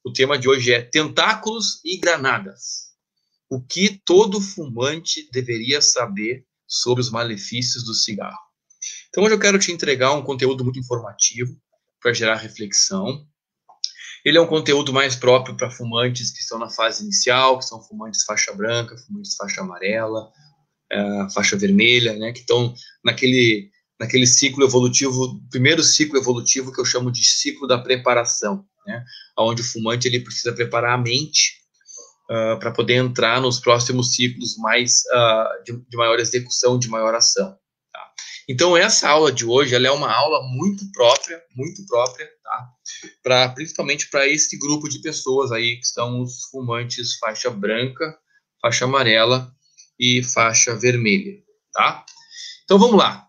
O tema de hoje é tentáculos e granadas. O que todo fumante deveria saber sobre os malefícios do cigarro. Então hoje eu quero te entregar um conteúdo muito informativo para gerar reflexão. Ele é um conteúdo mais próprio para fumantes que estão na fase inicial, que são fumantes faixa branca, fumantes faixa amarela, faixa vermelha, né, que estão naquele ciclo evolutivo, primeiro ciclo evolutivo que eu chamo de ciclo da preparação, né, onde o fumante ele precisa preparar a mente para poder entrar nos próximos ciclos mais de maior execução, de maior ação. Tá? Então essa aula de hoje ela é uma aula muito própria, tá? Principalmente para esse grupo de pessoas aí que são os fumantes faixa branca, faixa amarela e faixa vermelha, tá? Então vamos lá.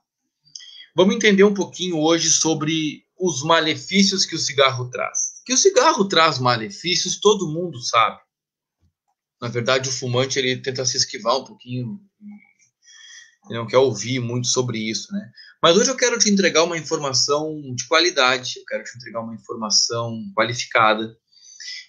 Vamos entender um pouquinho hoje sobre os malefícios que o cigarro traz. Que o cigarro traz malefícios, todo mundo sabe. Na verdade, o fumante ele tenta se esquivar um pouquinho, ele não quer ouvir muito sobre isso, né? Mas hoje eu quero te entregar uma informação de qualidade, eu quero te entregar uma informação qualificada,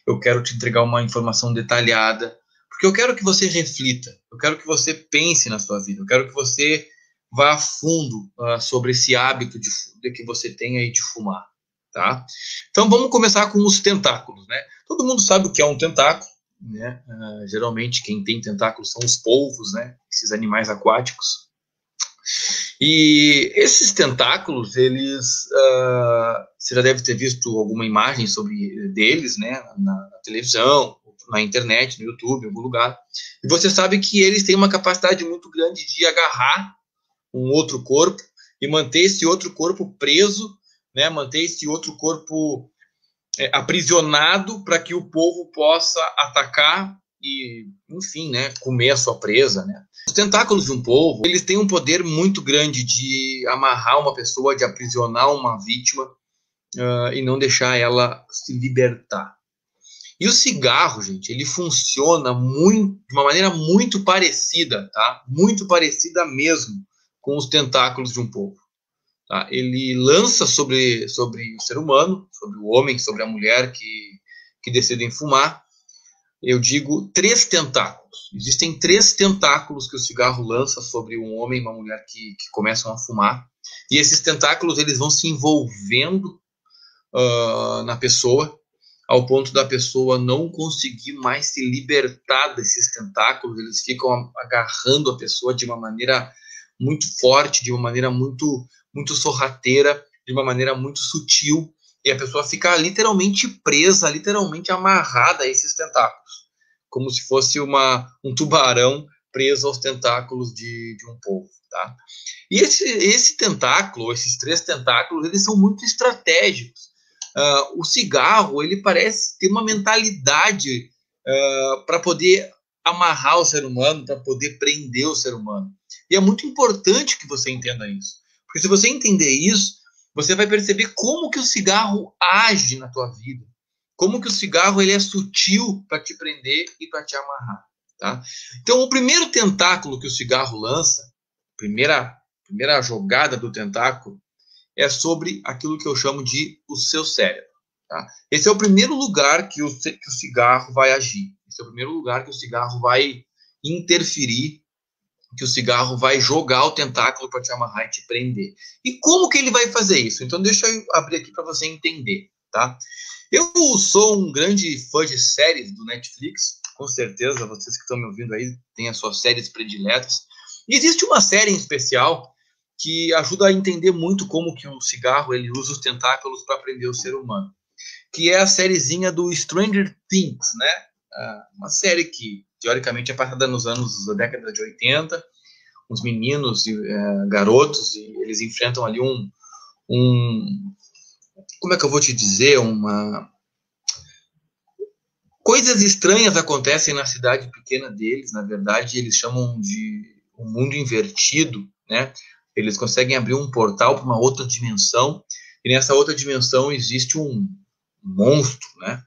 eu quero te entregar uma informação detalhada, porque eu quero que você reflita, eu quero que você pense na sua vida, eu quero que você vá a fundo sobre esse hábito que você tem aí de fumar, tá? Então vamos começar com os tentáculos, né? Todo mundo sabe o que é um tentáculo, né? Geralmente quem tem tentáculos são os polvos, né? Esses animais aquáticos. E esses tentáculos, eles, você já deve ter visto alguma imagem deles, né? Na televisão, na internet, no YouTube, em algum lugar. E você sabe que eles têm uma capacidade muito grande de agarrar um outro corpo e manter esse outro corpo preso, né? Manter esse outro corpo aprisionado para que o polvo possa atacar e, enfim, né, comer a sua presa, né? Os tentáculos de um polvo, eles têm um poder muito grande de amarrar uma pessoa, de aprisionar uma vítima e não deixar ela se libertar. E o cigarro, gente, ele funciona de uma maneira muito parecida, tá? Muito parecida mesmo com os tentáculos de um polvo. Tá? Ele lança sobre o ser humano, sobre o homem, sobre a mulher que decidem fumar, eu digo 3 tentáculos. Existem 3 tentáculos que o cigarro lança sobre um homem e uma mulher que começam a fumar. E esses tentáculos eles vão se envolvendo na pessoa, ao ponto da pessoa não conseguir mais se libertar desses tentáculos. Eles ficam agarrando a pessoa de uma maneira muito forte, de uma maneira muito sorrateira, de uma maneira muito sutil, e a pessoa fica literalmente presa, literalmente amarrada a esses tentáculos, como se fosse um tubarão preso aos tentáculos de um polvo, tá? E esse tentáculo, esses 3 tentáculos, eles são muito estratégicos. O cigarro, ele parece ter uma mentalidade para poder amarrar o ser humano, para poder prender o ser humano. E é muito importante que você entenda isso. Porque se você entender isso, você vai perceber como que o cigarro age na tua vida. Como que o cigarro ele é sutil para te prender e para te amarrar. Tá? Então, o primeiro tentáculo que o cigarro lança, primeira jogada do tentáculo, é sobre aquilo que eu chamo de o seu cérebro. Tá? Esse é o primeiro lugar que o cigarro vai agir. Esse é o primeiro lugar que o cigarro vai interferir, que o cigarro vai jogar o tentáculo para te amarrar e te prender. E como que ele vai fazer isso? Então deixa eu abrir aqui para você entender. Tá? Eu sou um grande fã de séries do Netflix, com certeza vocês que estão me ouvindo aí têm as suas séries prediletas. E existe uma série em especial que ajuda a entender muito como que o cigarro ele usa os tentáculos para prender o ser humano, que é a sériezinha do Stranger Things, né? Uma série que teoricamente é passada da década de 80, uns meninos e garotos, e eles enfrentam ali como é que eu vou te dizer, coisas estranhas acontecem na cidade pequena deles, na verdade eles chamam de um mundo invertido, né? Eles conseguem abrir um portal para uma outra dimensão, e nessa outra dimensão existe um monstro, né?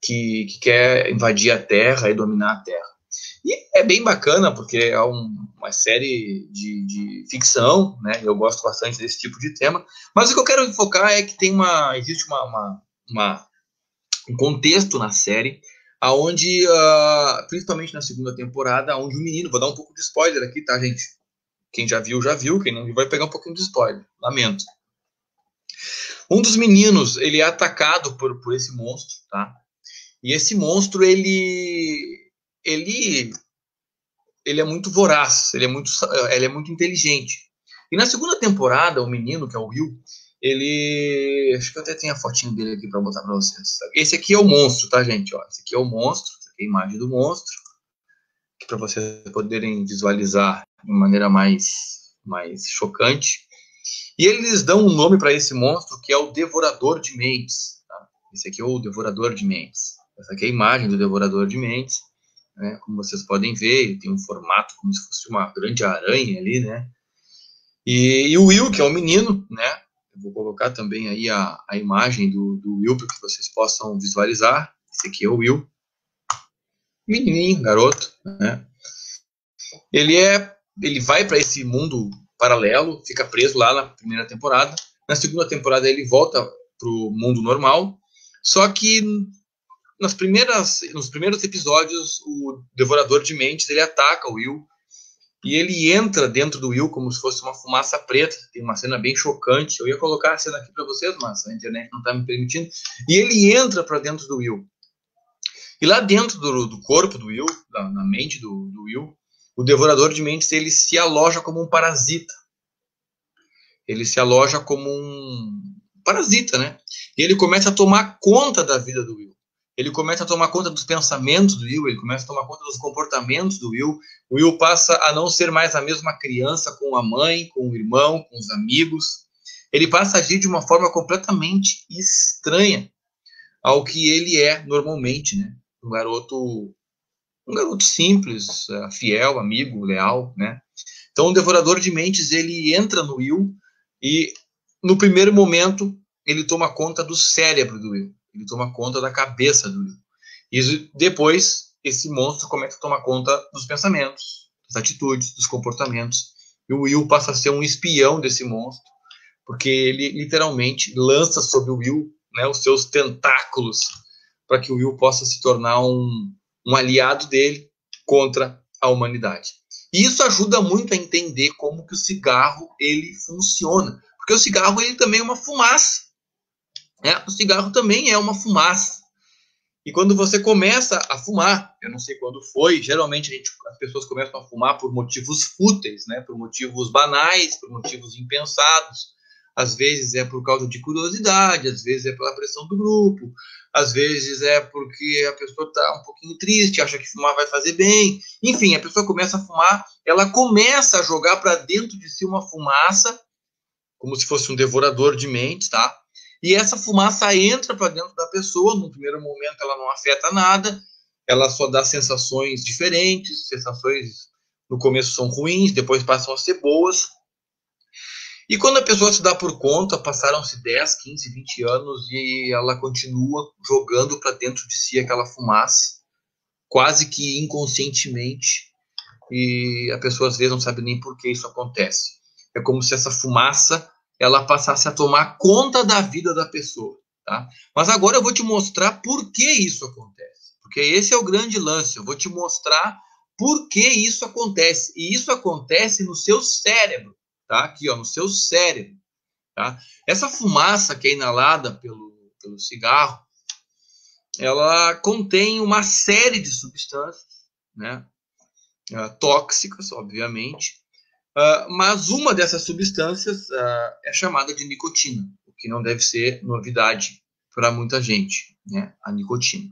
Que quer invadir a Terra e dominar a Terra. E é bem bacana, porque é uma série de ficção, né? Eu gosto bastante desse tipo de tema. Mas o que eu quero focar é que existe um contexto na série, aonde, principalmente na segunda temporada, onde o menino, vou dar um pouco de spoiler aqui, tá, gente? Quem já viu, quem não viu vai pegar um pouquinho de spoiler, lamento. Um dos meninos, ele é atacado por esse monstro, tá? E esse monstro, ele é muito voraz, ele é muito inteligente. E na segunda temporada, o menino, que é o Will, acho que eu até tenho a fotinho dele aqui para botar para vocês. Esse aqui é o monstro, tá, gente? Ó, esse aqui é o monstro, essa aqui é a imagem do monstro, para vocês poderem visualizar de maneira mais chocante. E eles dão um nome para esse monstro, que é o Devorador de Mentes. Tá? Esse aqui é o Devorador de Mentes. Essa aqui é a imagem do Devorador de Mentes. Né? Como vocês podem ver, ele tem um formato como se fosse uma grande aranha ali, né? E o Will, que é o menino, né? Eu vou colocar também aí a imagem do Will para que vocês possam visualizar. Esse aqui é o Will. Menininho, garoto, né? Ele vai para esse mundo paralelo, fica preso lá na primeira temporada. Na segunda temporada ele volta pro mundo normal. Só que nos primeiros episódios, o Devorador de Mentes ele ataca o Will e ele entra dentro do Will como se fosse uma fumaça preta. Tem uma cena bem chocante. Eu ia colocar a cena aqui para vocês, mas a internet não está me permitindo. E ele entra para dentro do Will. E lá dentro do corpo do Will, na mente do Will, o Devorador de Mentes ele se aloja como um parasita. Ele se aloja como um parasita, né? E ele começa a tomar conta da vida do Will. Ele começa a tomar conta dos pensamentos do Will, ele começa a tomar conta dos comportamentos do Will. O Will passa a não ser mais a mesma criança com a mãe, com o irmão, com os amigos. Ele passa a agir de uma forma completamente estranha ao que ele é normalmente, né? Um garoto simples, fiel, amigo, leal, né? Então, o Devorador de Mentes, ele entra no Will e, no primeiro momento, ele toma conta do cérebro do Will. Ele toma conta da cabeça do Will. E depois, esse monstro começa a tomar conta dos pensamentos, das atitudes, dos comportamentos. E o Will passa a ser um espião desse monstro, porque ele literalmente lança sobre o Will, né, os seus tentáculos para que o Will possa se tornar um aliado dele contra a humanidade. E isso ajuda muito a entender como que o cigarro ele funciona, porque o cigarro ele também é uma fumaça, né? O cigarro também é uma fumaça. E quando você começa a fumar, eu não sei quando foi, geralmente as pessoas começam a fumar por motivos fúteis, né? Por motivos banais, por motivos impensados. Às vezes é por causa de curiosidade, às vezes é pela pressão do grupo, às vezes é porque a pessoa está um pouquinho triste, acha que fumar vai fazer bem. Enfim, a pessoa começa a fumar, ela começa a jogar para dentro de si uma fumaça, como se fosse um devorador de mentes, tá? E essa fumaça entra para dentro da pessoa, no primeiro momento ela não afeta nada, ela só dá sensações diferentes, sensações no começo são ruins, depois passam a ser boas. E quando a pessoa se dá por conta, passaram-se 10, 15, 20 anos e ela continua jogando para dentro de si aquela fumaça, quase que inconscientemente, e a pessoa às vezes não sabe nem por que isso acontece. É como se essa fumaça ela passasse a tomar conta da vida da pessoa, tá? Mas agora eu vou te mostrar por que isso acontece, porque esse é o grande lance. Eu vou te mostrar por que isso acontece, e isso acontece no seu cérebro, tá? Aqui, ó, no seu cérebro, tá? Essa fumaça que é inalada pelo cigarro, ela contém uma série de substâncias, né? Tóxicas, obviamente, mas uma dessas substâncias é chamada de nicotina, o que não deve ser novidade para muita gente, né? A nicotina.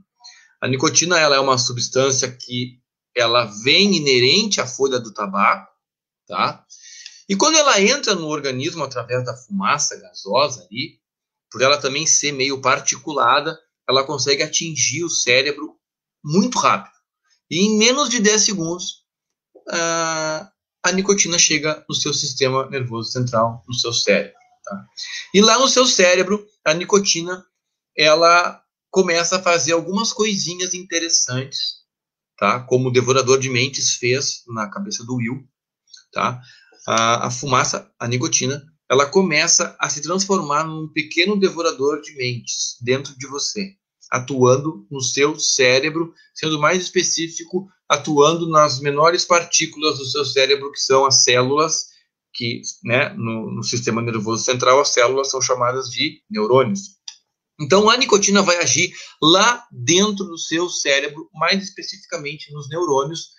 A nicotina ela é uma substância que ela vem inerente à folha do tabaco, tá? E quando ela entra no organismo através da fumaça gasosa ali, por ela também ser meio particulada, ela consegue atingir o cérebro muito rápido. E em menos de 10 segundos, a nicotina chega no seu sistema nervoso central, no seu cérebro. Tá? E lá no seu cérebro, a nicotina ela começa a fazer algumas coisinhas interessantes, tá? Como o Devorador de Mentes fez na cabeça do Will. Tá? A fumaça, a nicotina, ela começa a se transformar num pequeno devorador de mentes dentro de você. atuando no seu cérebro, sendo mais específico, atuando nas menores partículas do seu cérebro, que são as células, que, né, no sistema nervoso central, as células são chamadas de neurônios. Então, a nicotina vai agir lá dentro do seu cérebro, mais especificamente nos neurônios,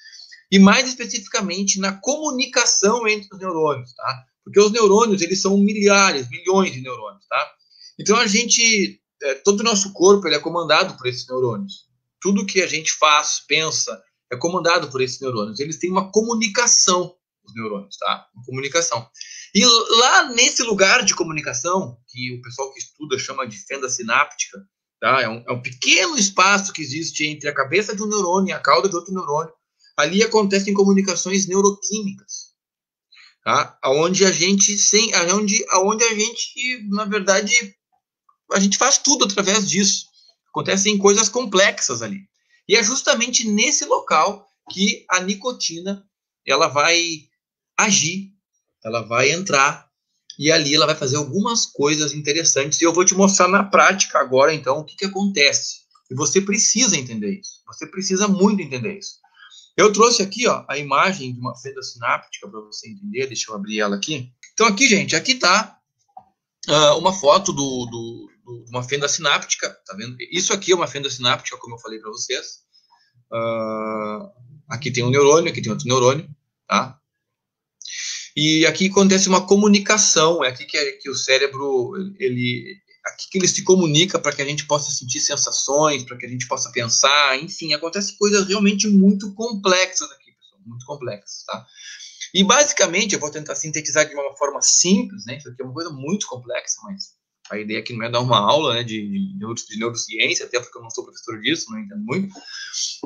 e mais especificamente na comunicação entre os neurônios, tá? Porque os neurônios, eles são milhares, milhões de neurônios, tá? Então, todo o nosso corpo, ele é comandado por esses neurônios. Tudo que a gente faz, pensa, é comandado por esses neurônios. Eles têm uma comunicação, os neurônios, tá? Uma comunicação. E lá nesse lugar de comunicação, que o pessoal que estuda chama de fenda sináptica, tá? É um pequeno espaço que existe entre a cabeça de um neurônio e a cauda de outro neurônio. Ali acontecem comunicações neuroquímicas, tá? Onde a gente, na verdade, a gente faz tudo através disso. Acontecem coisas complexas ali. E é justamente nesse local que a nicotina ela vai agir, ela vai entrar, e ali ela vai fazer algumas coisas interessantes. E eu vou te mostrar na prática agora, então, o que acontece. E você precisa entender isso. Você precisa muito entender isso. Eu trouxe aqui, ó, a imagem de uma fenda sináptica para você entender. Deixa eu abrir ela aqui. Então, aqui, gente, aqui está uma foto de uma fenda sináptica. Tá vendo? Isso aqui é uma fenda sináptica, como eu falei para vocês. Aqui tem um neurônio, aqui tem outro neurônio, tá? E aqui acontece uma comunicação, é aqui que o cérebro, aqui que ele se comunica para que a gente possa sentir sensações, para que a gente possa pensar, enfim, acontecem coisas realmente muito complexas aqui, pessoal, muito complexas, tá? E basicamente, eu vou tentar sintetizar de uma forma simples, né? Isso aqui é uma coisa muito complexa, mas a ideia aqui não é dar uma aula, né, de neurociência, até porque eu não sou professor disso, não entendo muito.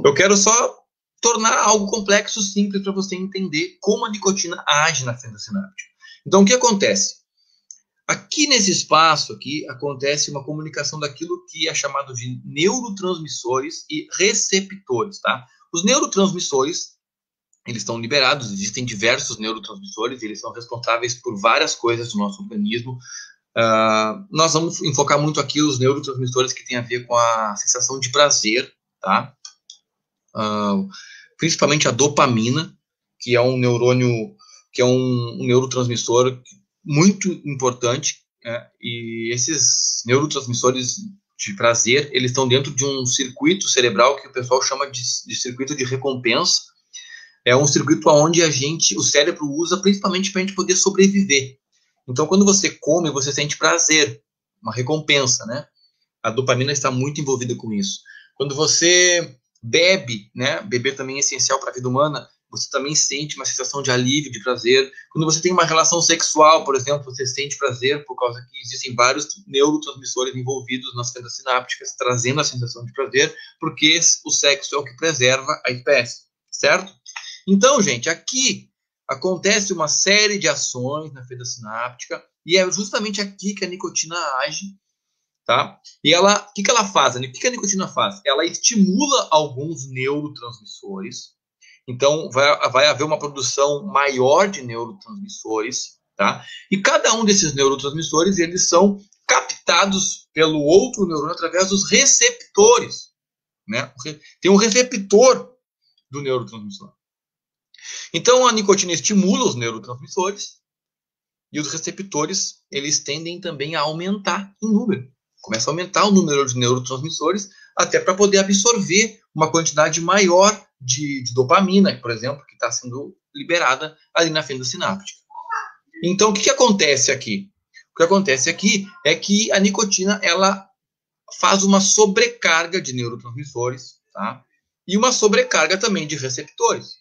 Eu quero só tornar algo complexo simples para você entender como a nicotina age na fenda sináptica. Então, o que acontece? Aqui nesse espaço aqui acontece uma comunicação daquilo que é chamado de neurotransmissores e receptores, tá? Os neurotransmissores, eles estão liberados, existem diversos neurotransmissores, eles são responsáveis por várias coisas do nosso organismo. Nós vamos enfocar muito aqui os neurotransmissores que têm a ver com a sensação de prazer, tá? Principalmente a dopamina, que é um neurônio, que é um neurotransmissor muito importante, né? E esses neurotransmissores de prazer, eles estão dentro de um circuito cerebral que o pessoal chama de circuito de recompensa. É um circuito onde o cérebro usa principalmente para a gente poder sobreviver. Então, quando você come, você sente prazer, uma recompensa, né? A dopamina está muito envolvida com isso. Quando você bebe, né? Beber também é essencial para a vida humana. Você também sente uma sensação de alívio, de prazer. Quando você tem uma relação sexual, por exemplo, você sente prazer por causa que existem vários neurotransmissores envolvidos nas fendas sinápticas, trazendo a sensação de prazer, porque o sexo é o que preserva a espécie, certo? Então, gente, aqui acontece uma série de ações na fenda sináptica e é justamente aqui que a nicotina age, tá? E o que ela faz? O que a nicotina faz? Ela estimula alguns neurotransmissores. Então, vai haver uma produção maior de neurotransmissores, tá? E cada um desses neurotransmissores, eles são captados pelo outro neurônio através dos receptores, né? Tem um receptor do neurotransmissor. Então, a nicotina estimula os neurotransmissores e os receptores, eles tendem também a aumentar em número. Começa a aumentar o número de neurotransmissores até para poder absorver uma quantidade maior de dopamina, por exemplo, que está sendo liberada ali na fenda sináptica. Então, o que acontece aqui? O que acontece aqui é que a nicotina ela faz uma sobrecarga de neurotransmissores, tá? E uma sobrecarga também de receptores.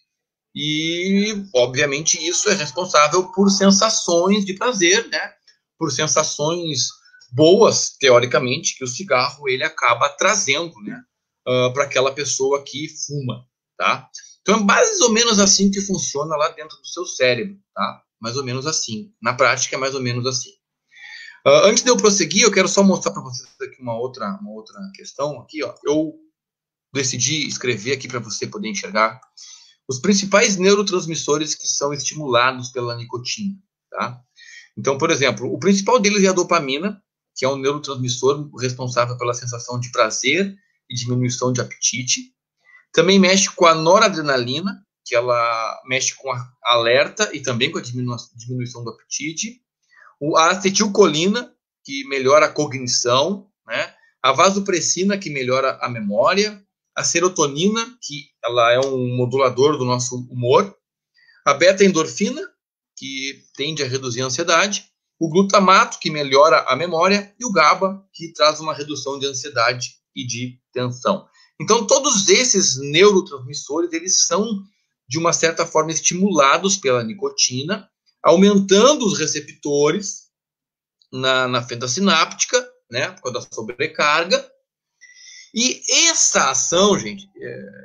E, obviamente, isso é responsável por sensações de prazer, né? Por sensações boas, teoricamente, que o cigarro ele acaba trazendo, né? Para aquela pessoa que fuma, tá? Então, é mais ou menos assim que funciona lá dentro do seu cérebro, tá? Mais ou menos assim. Na prática, é mais ou menos assim. Antes de eu prosseguir, eu quero só mostrar para vocês aqui uma outra questão. Aqui, ó, eu decidi escrever aqui para você poder enxergar os principais neurotransmissores que são estimulados pela nicotina, tá? Então, por exemplo, o principal deles é a dopamina, que é um neurotransmissor responsável pela sensação de prazer e diminuição de apetite. Também mexe com a noradrenalina, que ela mexe com a alerta e também com a diminuição do apetite. A acetilcolina, que melhora a cognição, né? A vasopressina, que melhora a memória. A serotonina, que ela é um modulador do nosso humor. A beta-endorfina, que tende a reduzir a ansiedade. O glutamato, que melhora a memória. E o GABA, que traz uma redução de ansiedade e de tensão. Então, todos esses neurotransmissores, eles são, de uma certa forma, estimulados pela nicotina, aumentando os receptores na fenda sináptica, né, por causa da sobrecarga. E essa ação, gente,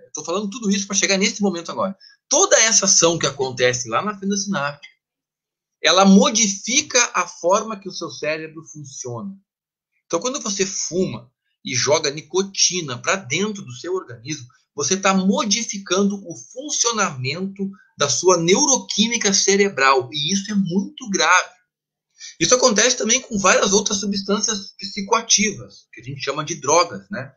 estou falando tudo isso para chegar nesse momento agora. Toda essa ação que acontece lá na fenda sináptica, ela modifica a forma que o seu cérebro funciona. Então, quando você fuma e joga nicotina para dentro do seu organismo, você está modificando o funcionamento da sua neuroquímica cerebral. E isso é muito grave. Isso acontece também com várias outras substâncias psicoativas, que a gente chama de drogas, né?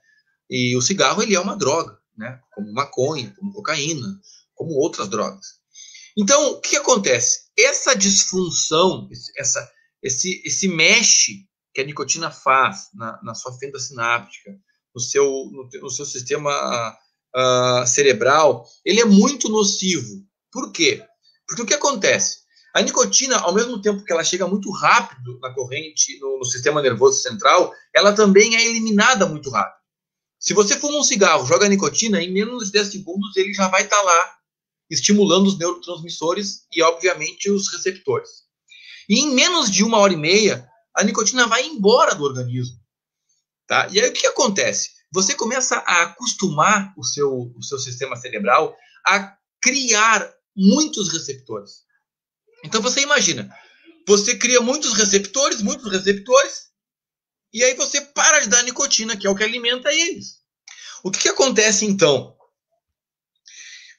E o cigarro, ele é uma droga, né? Como maconha, como cocaína, como outras drogas. Então, o que acontece? Essa disfunção, esse mexe que a nicotina faz na sua fenda sináptica, no seu sistema cerebral, ele é muito nocivo. Por quê? Porque o que acontece? A nicotina, ao mesmo tempo que ela chega muito rápido na corrente, no sistema nervoso central, ela também é eliminada muito rápido. Se você fuma um cigarro, joga nicotina, em menos de 10 segundos ele já vai estar lá, estimulando os neurotransmissores e, obviamente, os receptores. E em menos de 1h30, a nicotina vai embora do organismo. Tá? E aí o que acontece? Você começa a acostumar o seu sistema cerebral a criar muitos receptores. Então você imagina, você cria muitos receptores, e aí você para de dar nicotina, que é o que alimenta eles. O que acontece então?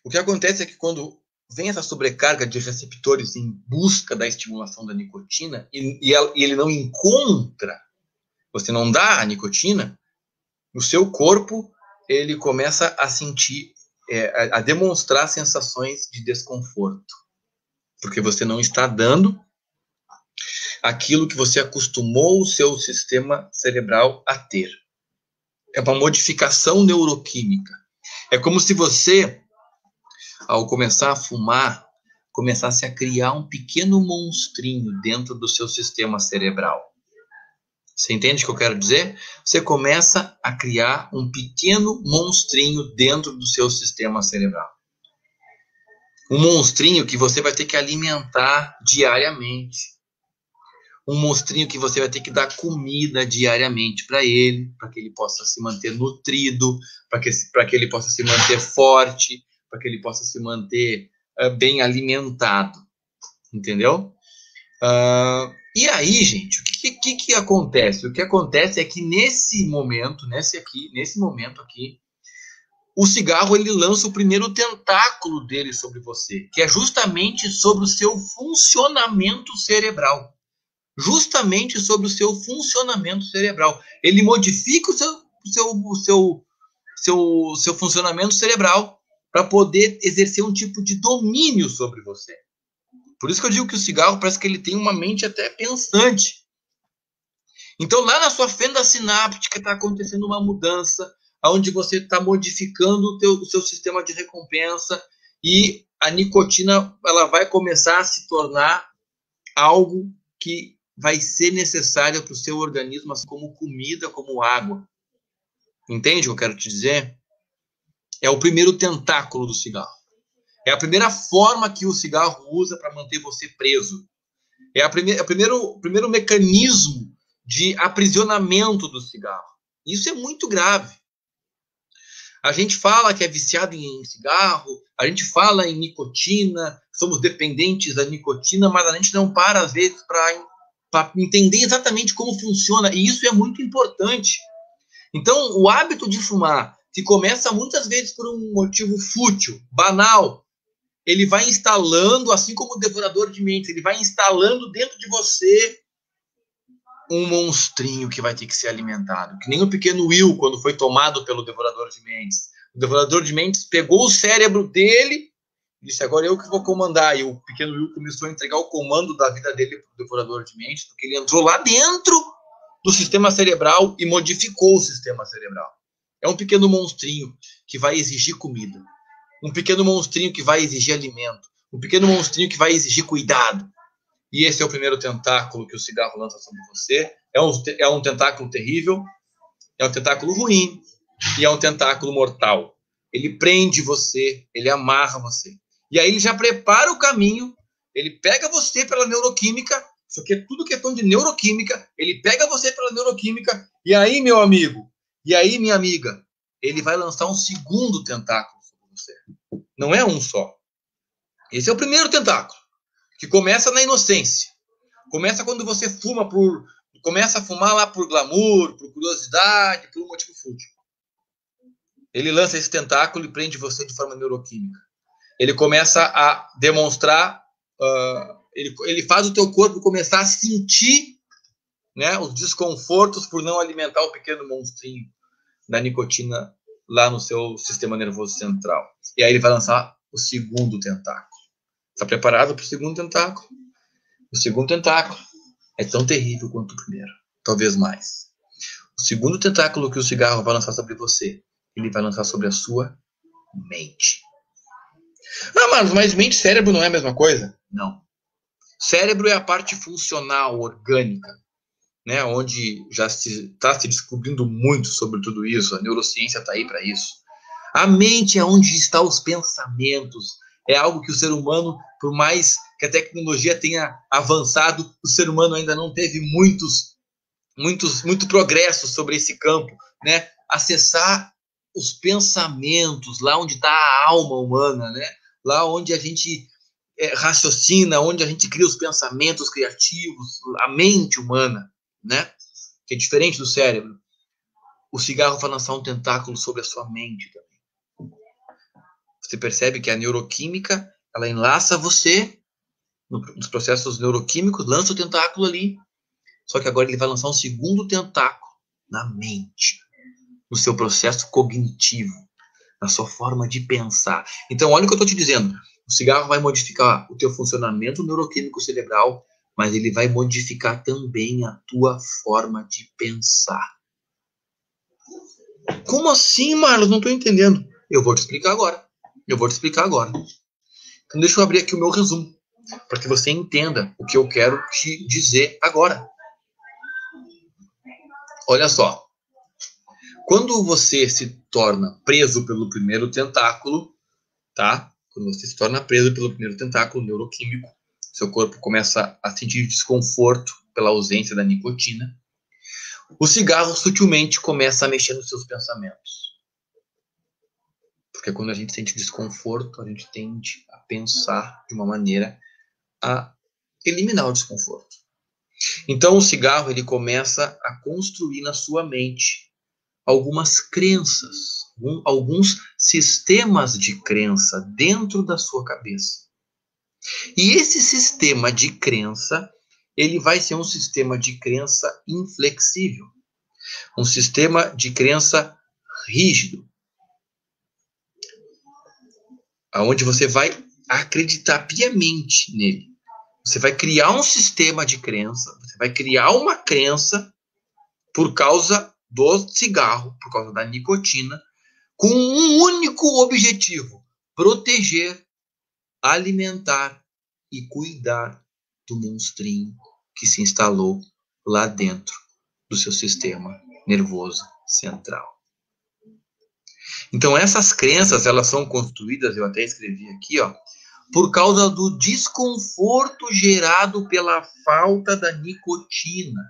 O que acontece é que quando vem essa sobrecarga de receptores em busca da estimulação da nicotina e ele não encontra, você não dá a nicotina, o seu corpo ele começa a sentir, a demonstrar sensações de desconforto, porque você não está dando aquilo que você acostumou o seu sistema cerebral a ter. É uma modificação neuroquímica. É como se você, ao começar a fumar, começasse a criar um pequeno monstrinho dentro do seu sistema cerebral. Você entende o que eu quero dizer? Você começa a criar um pequeno monstrinho dentro do seu sistema cerebral. Um monstrinho que você vai ter que alimentar diariamente. Um monstrinho que você vai ter que dar comida diariamente para ele possa se manter nutrido, para que ele possa se manter forte, para que ele possa se manter bem alimentado. Entendeu? E aí, gente, o que acontece? O que acontece é que nesse momento aqui, o cigarro ele lança o primeiro tentáculo dele sobre você, que é justamente sobre o seu funcionamento cerebral. Justamente sobre o seu funcionamento cerebral. Ele modifica o seu funcionamento cerebral para poder exercer um tipo de domínio sobre você. Por isso que eu digo que o cigarro parece que ele tem uma mente até pensante. Então, lá na sua fenda sináptica está acontecendo uma mudança, onde você está modificando o seu sistema de recompensa e a nicotina ela vai começar a se tornar algo que vai ser necessário para o seu organismo, assim como comida, como água. Entende o que eu quero te dizer? É o primeiro tentáculo do cigarro. É a primeira forma que o cigarro usa para manter você preso. É o primeiro mecanismo de aprisionamento do cigarro. Isso é muito grave. A gente fala que é viciado em cigarro, a gente fala em nicotina, somos dependentes da nicotina, mas a gente não para, às vezes, para entender exatamente como funciona, e isso é muito importante. Então, o hábito de fumar, que começa muitas vezes por um motivo fútil, banal, ele vai instalando, assim como o devorador de mentes, ele vai instalando dentro de você um monstrinho que vai ter que ser alimentado. Que nem o pequeno Will, quando foi tomado pelo Devorador de Mentes. O Devorador de Mentes pegou o cérebro dele e disse, agora eu que vou comandar. E o pequeno Will começou a entregar o comando da vida dele para o Devorador de Mentes, porque ele entrou lá dentro do sistema cerebral e modificou o sistema cerebral. É um pequeno monstrinho que vai exigir comida. Um pequeno monstrinho que vai exigir alimento. Um pequeno monstrinho que vai exigir cuidado. E esse é o primeiro tentáculo que o cigarro lança sobre você. É um tentáculo terrível, é um tentáculo ruim e é um tentáculo mortal. Ele prende você, ele amarra você. E aí ele já prepara o caminho, ele pega você pela neuroquímica, isso aqui é tudo questão de neuroquímica, ele pega você pela neuroquímica, e aí, meu amigo, e aí, minha amiga, ele vai lançar um segundo tentáculo sobre você. Não é um só. Esse é o primeiro tentáculo, que começa na inocência. Começa quando você começa a fumar lá por glamour, por curiosidade, por um motivo fútil. Ele lança esse tentáculo e prende você de forma neuroquímica. Ele começa a demonstrar, ele faz o teu corpo começar a sentir, né, os desconfortos por não alimentar o pequeno monstrinho da nicotina lá no seu sistema nervoso central. E aí ele vai lançar o segundo tentáculo. Está preparado para o segundo tentáculo? O segundo tentáculo é tão terrível quanto o primeiro, talvez mais. O segundo tentáculo que o cigarro vai lançar sobre você, ele vai lançar sobre a sua mente. Ah, mas mente e cérebro não é a mesma coisa? Não. Cérebro é a parte funcional, orgânica, né, onde já está se descobrindo muito sobre tudo isso, a neurociência está aí para isso. A mente é onde estão os pensamentos, é algo que o ser humano, por mais que a tecnologia tenha avançado, o ser humano ainda não teve muito progresso sobre esse campo, né? Acessar os pensamentos, lá onde está a alma humana, né? Lá onde a gente raciocina, onde a gente cria os pensamentos criativos, a mente humana, né? Que é diferente do cérebro. O cigarro vai lançar um tentáculo sobre a sua mente também. Você percebe que a neuroquímica, ela enlaça você nos processos neuroquímicos, lança o tentáculo ali, só que agora ele vai lançar um segundo tentáculo na mente, no seu processo cognitivo, na sua forma de pensar. Então, olha o que eu estou te dizendo. O cigarro vai modificar o teu funcionamento neuroquímico cerebral, mas ele vai modificar também a tua forma de pensar. Como assim, Marlos? Não estou entendendo. Eu vou te explicar agora. Então, deixa eu abrir aqui o meu resumo, para que você entenda o que eu quero te dizer agora. Olha só. Quando você se torna preso pelo primeiro tentáculo, tá? Quando você se torna preso pelo primeiro tentáculo neuroquímico, seu corpo começa a sentir desconforto pela ausência da nicotina. O cigarro sutilmente começa a mexer nos seus pensamentos. Porque quando a gente sente desconforto, a gente tende a pensar de uma maneira a eliminar o desconforto. Então o cigarro ele começa a construir na sua mente algumas crenças, alguns sistemas de crença dentro da sua cabeça. E esse sistema de crença, ele vai ser um sistema de crença inflexível, um sistema de crença rígido, aonde você vai acreditar piamente nele. Você vai criar um sistema de crença, você vai criar uma crença por causa do cigarro, por causa da nicotina, com um único objetivo: proteger, alimentar e cuidar do monstrinho que se instalou lá dentro do seu sistema nervoso central. Então essas crenças, elas são construídas, eu até escrevi aqui, ó, por causa do desconforto gerado pela falta da nicotina.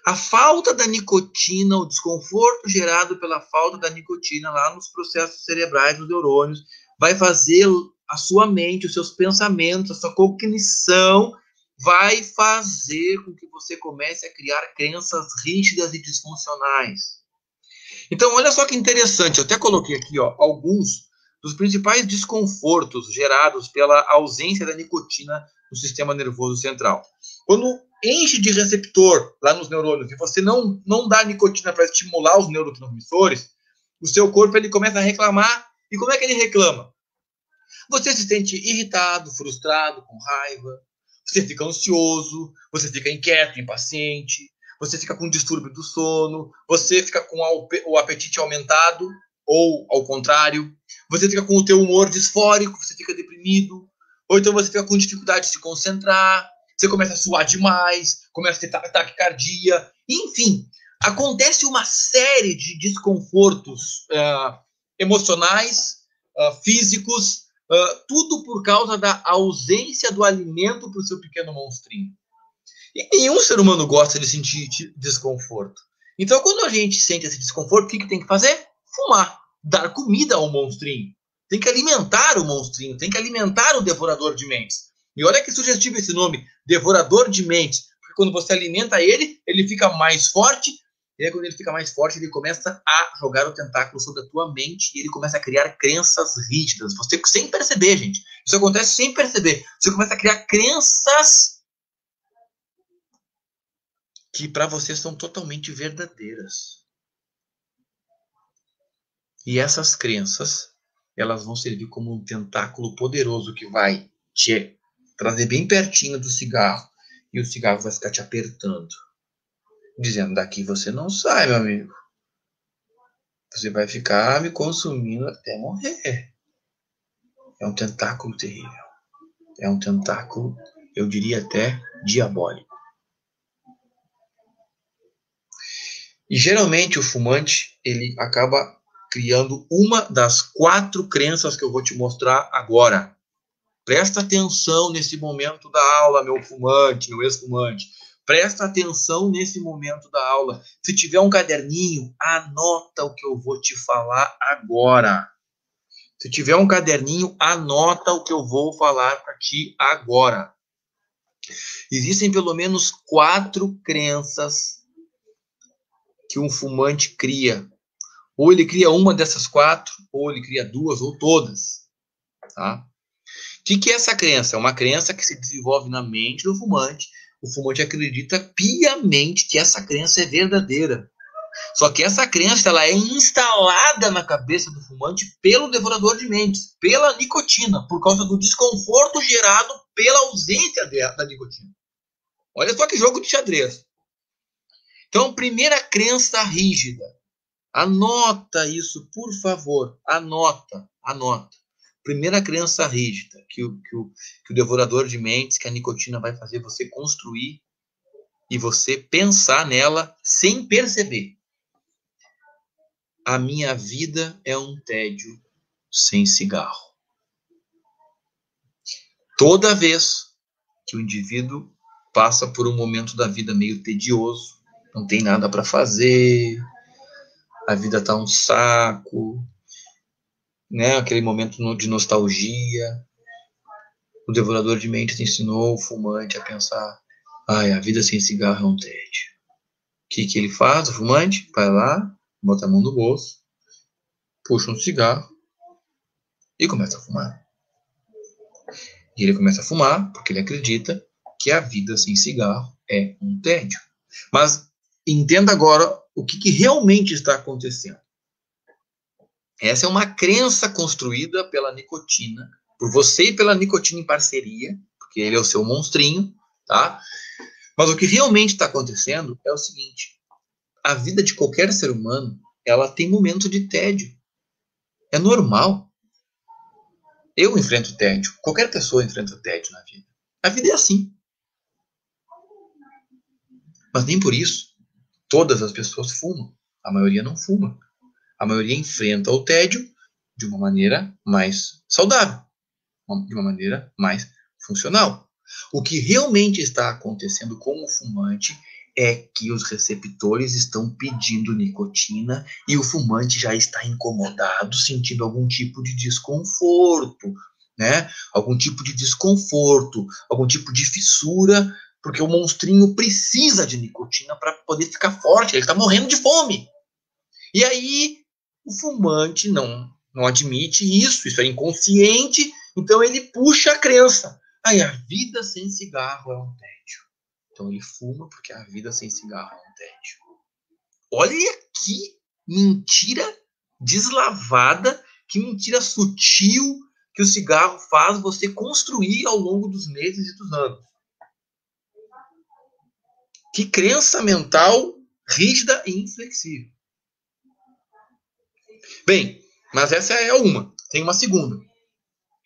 A falta da nicotina, o desconforto gerado pela falta da nicotina lá nos processos cerebrais dos neurônios, vai fazer a sua mente, os seus pensamentos, a sua cognição, vai fazer com que você comece a criar crenças rígidas e disfuncionais. Então, olha só que interessante, eu até coloquei aqui, ó, alguns dos principais desconfortos gerados pela ausência da nicotina no sistema nervoso central. Quando enche de receptor lá nos neurônios e você não dá nicotina para estimular os neurotransmissores, o seu corpo ele começa a reclamar. E como é que ele reclama? Você se sente irritado, frustrado, com raiva, você fica ansioso, você fica inquieto, impaciente, você fica com distúrbio do sono, você fica com o apetite aumentado, ou ao contrário, você fica com o teu humor disfórico, você fica deprimido, ou então você fica com dificuldade de se concentrar, você começa a suar demais, começa a ter taquicardia, enfim, acontece uma série de desconfortos emocionais, físicos, tudo por causa da ausência do alimento para o seu pequeno monstrinho. E nenhum ser humano gosta de sentir desconforto. Então, quando a gente sente esse desconforto, o que tem que fazer? Fumar, dar comida ao monstrinho. Tem que alimentar o monstrinho, tem que alimentar o devorador de mentes. E olha que sugestivo esse nome, devorador de mentes. Porque quando você alimenta ele, ele fica mais forte. E aí, quando ele fica mais forte, ele começa a jogar o tentáculo sobre a tua mente e ele começa a criar crenças rígidas. Você, sem perceber, gente. Isso acontece sem perceber. Você começa a criar crenças que para você são totalmente verdadeiras. E essas crenças, elas vão servir como um tentáculo poderoso que vai te trazer bem pertinho do cigarro. E o cigarro vai ficar te apertando. Dizendo, daqui você não sai, meu amigo. Você vai ficar me consumindo até morrer. É um tentáculo terrível. É um tentáculo, eu diria até, diabólico. E geralmente o fumante, ele acaba criando uma das 4 crenças que eu vou te mostrar agora. Presta atenção nesse momento da aula, meu fumante, meu ex-fumante. Presta atenção nesse momento da aula. Se tiver um caderninho, anota o que eu vou te falar agora. Se tiver um caderninho, anota o que eu vou falar para ti agora. Existem pelo menos 4 crenças que um fumante cria. Ou ele cria uma dessas 4, ou ele cria 2, ou todas. Tá? O que é essa crença? É uma crença que se desenvolve na mente do fumante. O fumante acredita piamente que essa crença é verdadeira. Só que essa crença ela é instalada na cabeça do fumante pelo devorador de mentes, pela nicotina, por causa do desconforto gerado pela ausência da nicotina. Olha só que jogo de xadrez. Então, primeira crença rígida. Anota isso, por favor. Anota. Primeira crença rígida que o devorador de mentes, que a nicotina vai fazer você construir e você pensar nela sem perceber. A minha vida é um tédio sem cigarro. Toda vez que o indivíduo passa por um momento da vida meio tedioso, não tem nada para fazer, a vida está um saco, né? Aquele momento de nostalgia, o devorador de mentes ensinou o fumante a pensar, a vida sem cigarro é um tédio. O que ele faz, o fumante? Vai lá, bota a mão no bolso, puxa um cigarro e começa a fumar. E ele começa a fumar porque ele acredita que a vida sem cigarro é um tédio. Mas entenda agora o que realmente está acontecendo. Essa é uma crença construída pela nicotina, por você e pela nicotina em parceria, porque ele é o seu monstrinho, tá? Mas o que realmente está acontecendo é o seguinte: a vida de qualquer ser humano, ela tem momentos de tédio. É normal. Eu enfrento tédio. Qualquer pessoa enfrenta tédio na vida. A vida é assim. Mas nem por isso todas as pessoas fumam. A maioria não fuma. A maioria enfrenta o tédio de uma maneira mais saudável, de uma maneira mais funcional. O que realmente está acontecendo com o fumante é que os receptores estão pedindo nicotina e o fumante já está incomodado, sentindo algum tipo de desconforto, né? Algum tipo de desconforto, algum tipo de fissura, porque o monstrinho precisa de nicotina para poder ficar forte, ele está morrendo de fome. E aí o fumante não admite isso é inconsciente, então ele puxa a crença. A vida sem cigarro é um tédio. Então ele fuma porque a vida sem cigarro é um tédio. Olha que mentira deslavada, que mentira sutil que o cigarro faz você construir ao longo dos meses e dos anos. Que crença mental rígida e inflexível. Bem, mas essa é uma. Tem uma segunda,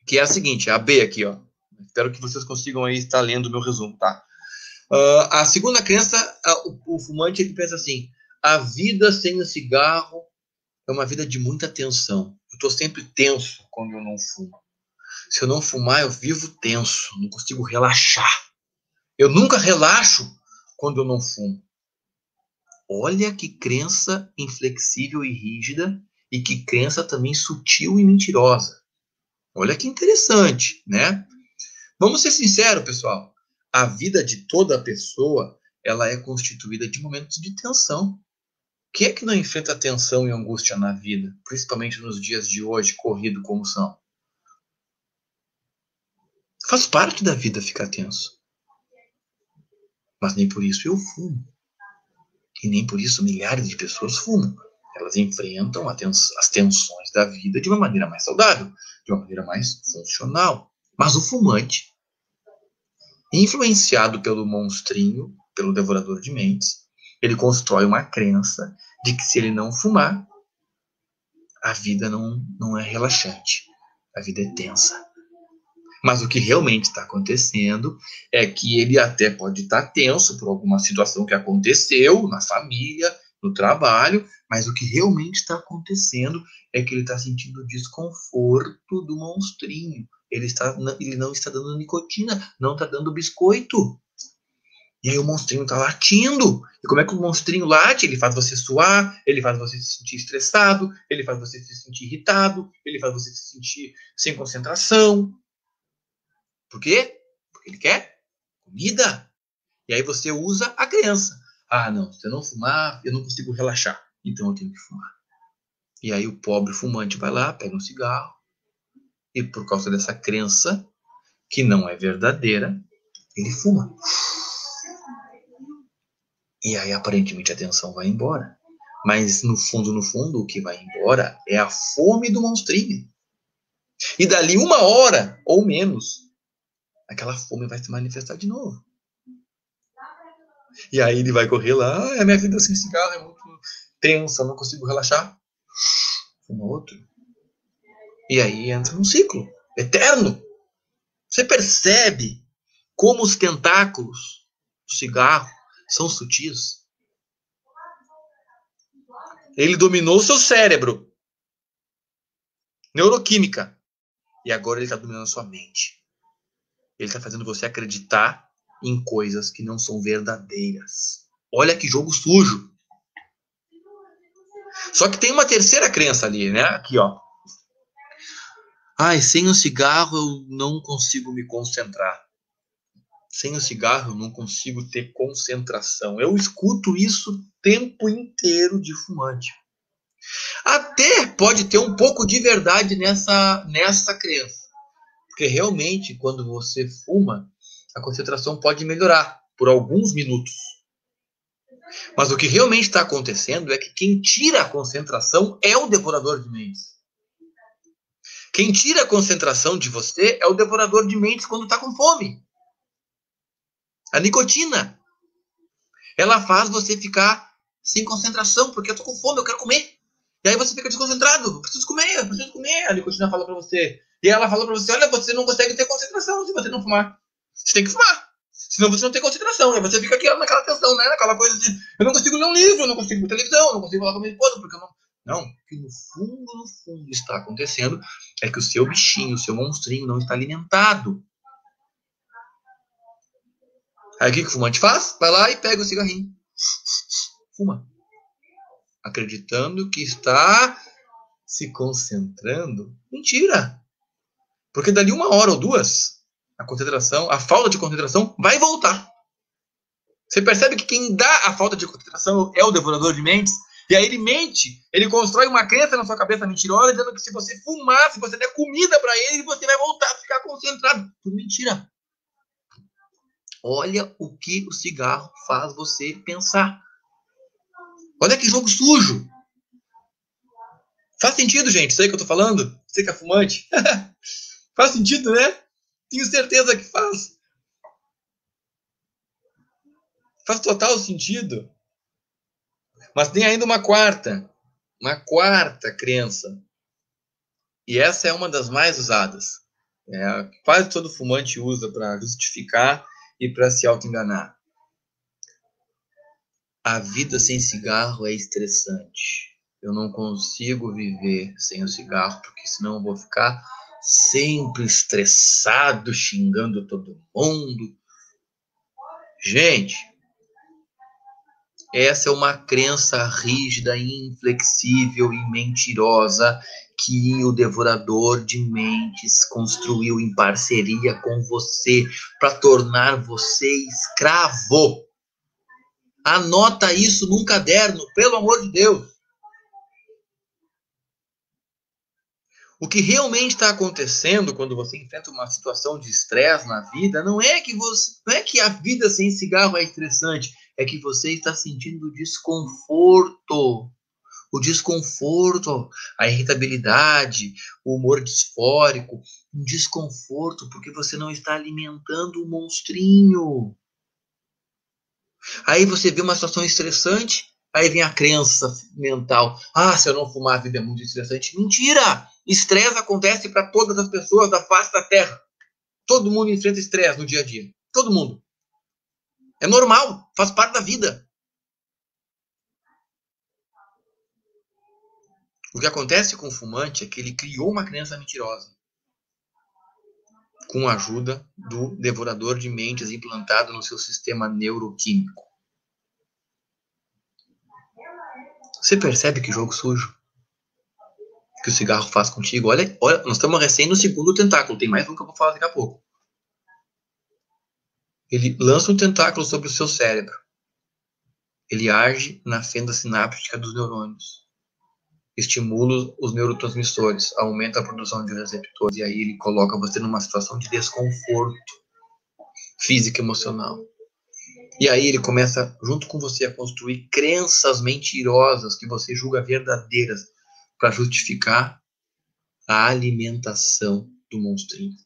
que é a seguinte, a B aqui, ó. Espero que vocês consigam aí estar lendo o meu resumo, tá? A segunda crença, o fumante ele pensa assim: a vida sem o cigarro é uma vida de muita tensão. Eu estou sempre tenso quando eu não fumo. Se eu não fumar, eu vivo tenso, não consigo relaxar. Eu nunca relaxo quando eu não fumo. Olha que crença inflexível e rígida, e que crença também sutil e mentirosa. Olha que interessante, né? Vamos ser sinceros, pessoal. A vida de toda pessoa, ela é constituída de momentos de tensão. Quem é que não enfrenta tensão e angústia na vida, principalmente nos dias de hoje, corrido como são? Faz parte da vida ficar tenso. Mas nem por isso eu fumo. E nem por isso milhares de pessoas fumam. Elas enfrentam as tensões da vida de uma maneira mais saudável, de uma maneira mais funcional. Mas o fumante, influenciado pelo monstrinho, pelo devorador de mentes, ele constrói uma crença de que se ele não fumar, a vida não é relaxante. A vida é tensa. Mas o que realmente está acontecendo é que ele até pode estar tenso por alguma situação que aconteceu na família, no trabalho, mas o que realmente está acontecendo é que ele está sentindo o desconforto do monstrinho. Ele não está dando nicotina, não está dando biscoito. E aí o monstrinho está latindo. E como é que o monstrinho late? Ele faz você suar, ele faz você se sentir estressado, ele faz você se sentir irritado, ele faz você se sentir sem concentração. Por quê? Porque ele quer comida. E aí você usa a crença. Ah, não, se eu não fumar, eu não consigo relaxar. Então eu tenho que fumar. E aí o pobre fumante vai lá, pega um cigarro. E por causa dessa crença, que não é verdadeira, ele fuma. E aí aparentemente a tensão vai embora. Mas no fundo, o que vai embora é a fome do monstrinho. E dali 1 hora ou menos, aquela fome vai se manifestar de novo. E aí ele vai correr lá, a minha vida sem cigarro é muito tensa, não consigo relaxar. Fuma outro. E aí entra num ciclo eterno. Você percebe como os tentáculos do cigarro são sutis? Ele dominou o seu cérebro. Neuroquímica. E agora ele está dominando a sua mente. Ele está fazendo você acreditar em coisas que não são verdadeiras. Olha que jogo sujo. Só que tem uma terceira crença ali, né? Aqui, ó. Ai, sem o cigarro eu não consigo me concentrar. Sem o cigarro eu não consigo ter concentração. Eu escuto isso o tempo inteiro de fumante. Até pode ter um pouco de verdade nessa crença. Porque realmente, quando você fuma, a concentração pode melhorar por alguns minutos. Mas o que realmente está acontecendo é que quem tira a concentração é o devorador de mentes. Quem tira a concentração de você é o devorador de mentes quando está com fome. A nicotina. Ela faz você ficar sem concentração, porque eu tô com fome, eu quero comer. E aí você fica desconcentrado. Eu preciso comer. A nicotina fala pra você. E ela fala pra você, olha, você não consegue ter concentração se você não fumar. Você tem que fumar. Senão você não tem concentração. E você fica aqui naquela tensão, né? Naquela coisa de, eu não consigo ler um livro, eu não consigo ver televisão, eu não consigo falar com a minha esposa, porque eu não... Não, o que no fundo está acontecendo é que o seu bichinho, o seu monstrinho não está alimentado. Aí o que o fumante faz? Vai lá e pega o cigarrinho. Fuma. Acreditando que está se concentrando. Mentira. Porque dali 1 hora ou 2, a falta de concentração vai voltar. Você percebe que quem dá a falta de concentração é o devorador de mentes? E aí ele mente, ele constrói uma crença na sua cabeça mentirosa, dizendo que se você fumar, se você der comida para ele, você vai voltar a ficar concentrado. Tudo mentira. Olha o que o cigarro faz você pensar. Olha que jogo sujo. Faz sentido, gente, isso aí que eu tô falando? Você que é fumante? Faz sentido, né? Tenho certeza que faz. Faz total sentido. Mas tem ainda uma quarta crença. E essa é uma das mais usadas. Quase todo fumante usa para justificar e para se auto-enganar. A vida sem cigarro é estressante. Eu não consigo viver sem o cigarro, porque senão eu vou ficar sempre estressado, xingando todo mundo. Gente, essa é uma crença rígida, inflexível e mentirosa que o devorador de mentes construiu em parceria com você para tornar você escravo. Anota isso num caderno, pelo amor de Deus. O que realmente está acontecendo quando você enfrenta uma situação de estresse na vida não é que a vida sem cigarro é estressante, é que você está sentindo desconforto. O desconforto, a irritabilidade, o humor disfórico, um desconforto porque você não está alimentando o monstrinho. Aí você vê uma situação estressante, aí vem a crença mental. Ah, se eu não fumar, a vida é muito estressante. Mentira! Estresse acontece para todas as pessoas da face da Terra. Todo mundo enfrenta estresse no dia a dia. Todo mundo. É normal, faz parte da vida. O que acontece com o fumante é que ele criou uma crença mentirosa, com a ajuda do devorador de mentes implantado no seu sistema neuroquímico. Você percebe que jogo sujo que o cigarro faz contigo? Olha, nós estamos recém no segundo tentáculo. Tem mais um que eu vou falar daqui a pouco. Ele lança um tentáculo sobre o seu cérebro. Ele age na fenda sináptica dos neurônios. Estimula os neurotransmissores, aumenta a produção de receptores e aí ele coloca você numa situação de desconforto físico e emocional. E aí ele começa, junto com você, a construir crenças mentirosas que você julga verdadeiras para justificar a alimentação do monstrinho.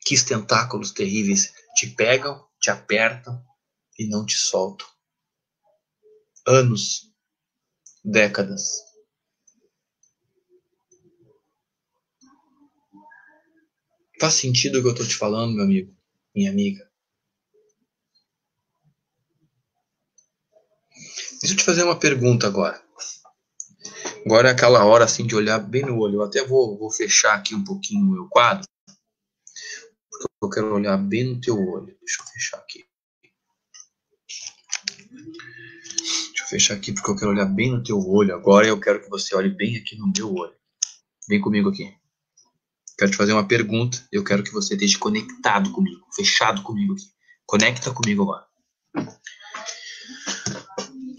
Que os tentáculos terríveis te pegam, te apertam e não te soltam. Anos, décadas. Faz sentido o que eu estou te falando, meu amigo, minha amiga? Deixa eu te fazer uma pergunta agora. Agora é aquela hora assim de olhar bem no olho. Eu até vou fechar aqui um pouquinho o meu quadro, porque eu quero olhar bem no teu olho. Deixa eu fechar aqui. Deixa eu fechar aqui porque eu quero olhar bem no teu olho. Agora eu quero que você olhe bem aqui no meu olho. Vem comigo aqui. Quero te fazer uma pergunta. Eu quero que você esteja conectado comigo, fechado comigo aqui. Conecta comigo agora.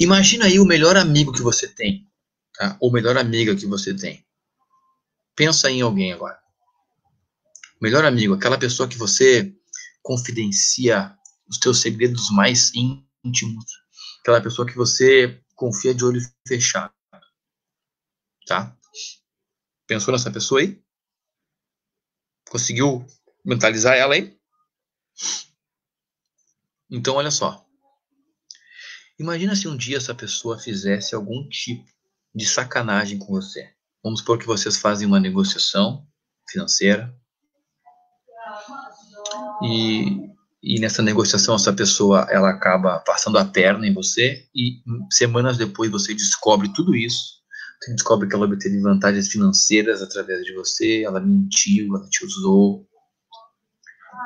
Imagina aí o melhor amigo que você tem, tá? Ou melhor amiga que você tem. Pensa em alguém agora. Melhor amigo, aquela pessoa que você confidencia os teus segredos mais íntimos. Aquela pessoa que você confia de olho fechado, tá? Pensou nessa pessoa aí? Conseguiu mentalizar ela aí? Então, olha só. Imagina se um dia essa pessoa fizesse algum tipo de sacanagem com você. Vamos supor que vocês fazem uma negociação financeira e nessa negociação essa pessoa ela acaba passando a perna em você e semanas depois você descobre tudo isso. Você descobre que ela obteve vantagens financeiras através de você, ela mentiu, ela te usou,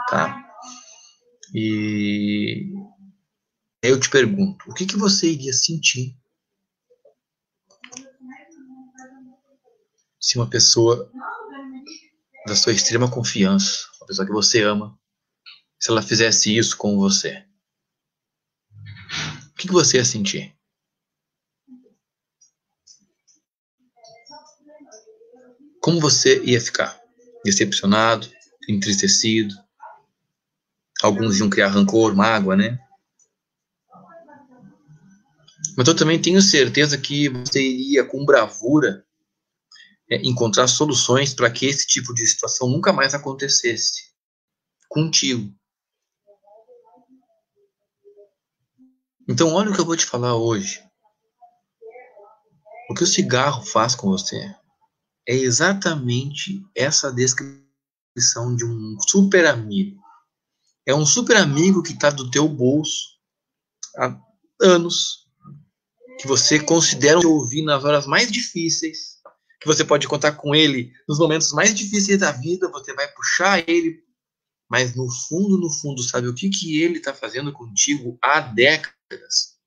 tá? E eu te pergunto, o que você iria sentir se uma pessoa da sua extrema confiança, uma pessoa que você ama, se ela fizesse isso com você? O que você ia sentir? Como você ia ficar? Decepcionado? Entristecido? Alguns iam criar rancor, mágoa, né? Mas eu também tenho certeza que você iria, com bravura, encontrar soluções para que esse tipo de situação nunca mais acontecesse contigo. Então, olha o que eu vou te falar hoje. O que o cigarro faz com você é exatamente essa descrição de um super amigo. É um super amigo que está do teu bolso há anos, que você considera ouvir nas horas mais difíceis, que você pode contar com ele nos momentos mais difíceis da vida, você vai puxar ele, mas no fundo, sabe o que ele está fazendo contigo há décadas?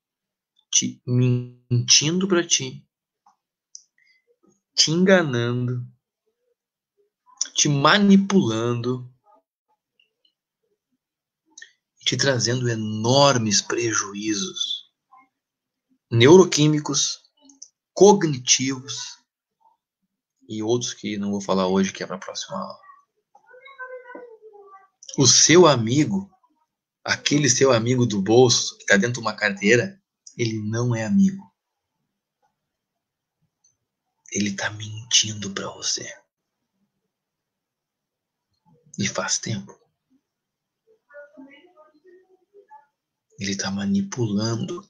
Te mentindo para ti, te enganando, te manipulando, te trazendo enormes prejuízos neuroquímicos, cognitivos e outros que não vou falar hoje, que é para a próxima aula. O seu amigo, aquele seu amigo do bolso que está dentro de uma carteira, ele não é amigo. Ele está mentindo para você. E faz tempo. Ele está manipulando.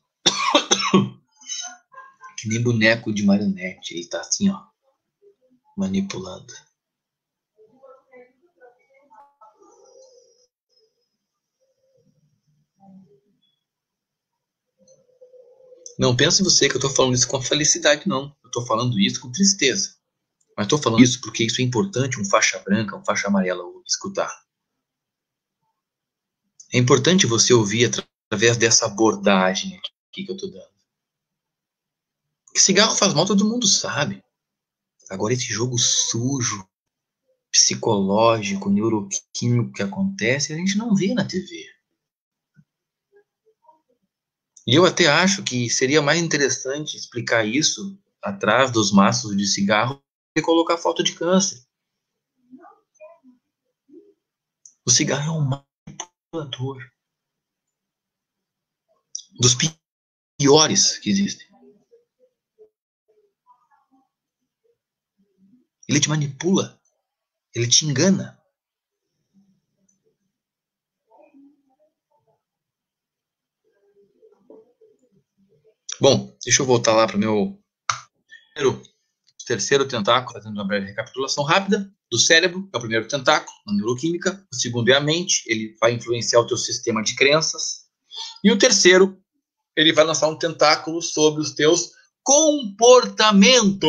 Que nem boneco de marionete. Ele está assim, ó. Manipulando. Não pense você que eu estou falando isso com felicidade, não. Eu estou falando isso com tristeza. Mas estou falando isso porque isso é importante um faixa branca, um faixa amarela escutar. É importante você ouvir através dessa abordagem aqui que eu estou dando. Que cigarro faz mal, todo mundo sabe. Agora esse jogo sujo, psicológico, neuroquímico que acontece, a gente não vê na TV. E eu até acho que seria mais interessante explicar isso atrás dos maços de cigarro e colocar foto de câncer. O cigarro é um manipulador. Dos piores que existem. Ele te manipula. Ele te engana. Bom, deixa eu voltar lá para o meu terceiro tentáculo, fazendo uma breve recapitulação rápida do cérebro, é o primeiro tentáculo, a neuroquímica. O segundo é a mente, ele vai influenciar o teu sistema de crenças. E o terceiro, ele vai lançar um tentáculo sobre os teus comportamentos.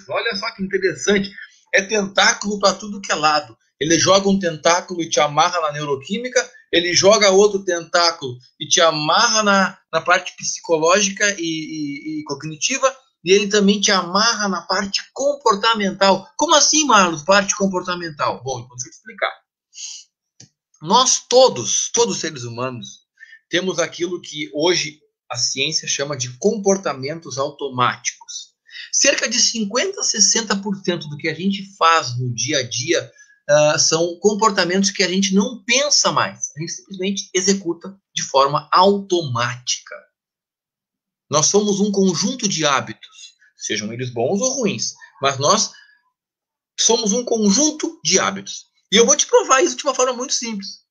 Olha só que interessante. É tentáculo para tudo que é lado. Ele joga um tentáculo e te amarra na neuroquímica, ele joga outro tentáculo e te amarra na parte psicológica e cognitiva, e ele também te amarra na parte comportamental. Como assim, Marlos, parte comportamental? Bom, então deixa eu te explicar. Nós todos seres humanos, temos aquilo que hoje a ciência chama de comportamentos automáticos. Cerca de 50% a 60% do que a gente faz no dia a dia são comportamentos que a gente não pensa mais. A gente simplesmente executa de forma automática. Nós somos um conjunto de hábitos, sejam eles bons ou ruins, mas nós somos um conjunto de hábitos. E eu vou te provar isso de uma forma muito simples.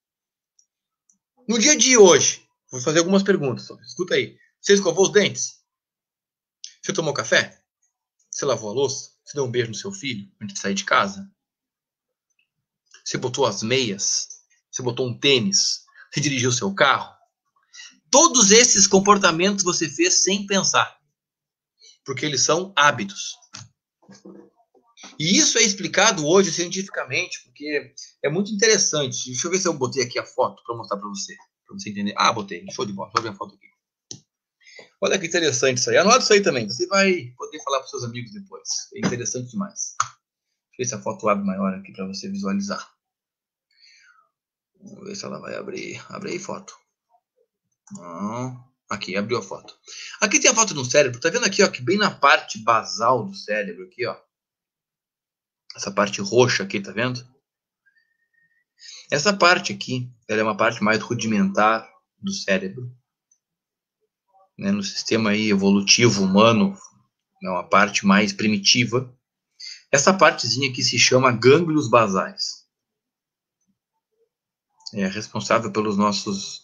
No dia de hoje, vou fazer algumas perguntas. Escuta aí. Você escovou os dentes? Você tomou café? Você lavou a louça? Você deu um beijo no seu filho antes de sair de casa? Você botou as meias? Você botou um tênis? Você dirigiu o seu carro? Todos esses comportamentos você fez sem pensar. Porque eles são hábitos. E isso é explicado hoje cientificamente, porque é muito interessante. Deixa eu ver se eu botei aqui a foto para mostrar para você entender. Ah, botei. Show de bola. Deixa eu ver a foto aqui. Olha que interessante isso aí. Anota isso aí também. Você vai poder falar para os seus amigos depois. É interessante demais. Deixa eu ver se a foto abre maior aqui para você visualizar. Vamos ver se ela vai abrir. Abre aí, foto. Aqui, abriu a foto. Aqui tem a foto do cérebro. Tá vendo aqui, ó, que bem na parte basal do cérebro aqui, ó. Essa parte roxa aqui, tá vendo? Essa parte aqui, ela é uma parte mais rudimentar do cérebro, né? No sistema aí evolutivo humano, é uma parte mais primitiva. Essa partezinha aqui se chama gânglios basais. É responsável pelos nossos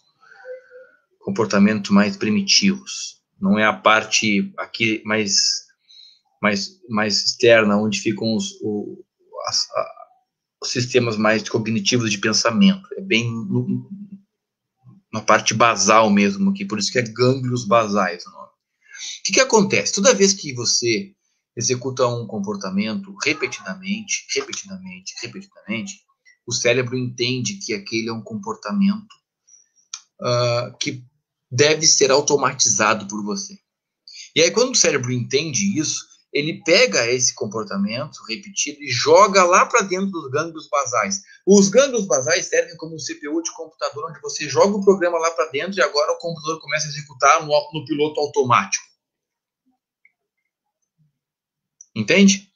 comportamentos mais primitivos. Não é a parte aqui mais externa, onde ficam os sistemas mais cognitivos de pensamento. É bem na parte basal mesmo aqui, por isso que é gânglios basais o nome. O que acontece? Toda vez que você executa um comportamento repetidamente, o cérebro entende que aquele é um comportamento que deve ser automatizado por você. E aí, quando o cérebro entende isso, ele pega esse comportamento repetido e joga lá para dentro dos gânglios basais. Os gânglios basais servem como um CPU de computador, onde você joga o programa lá para dentro e agora o computador começa a executar no piloto automático. Entende?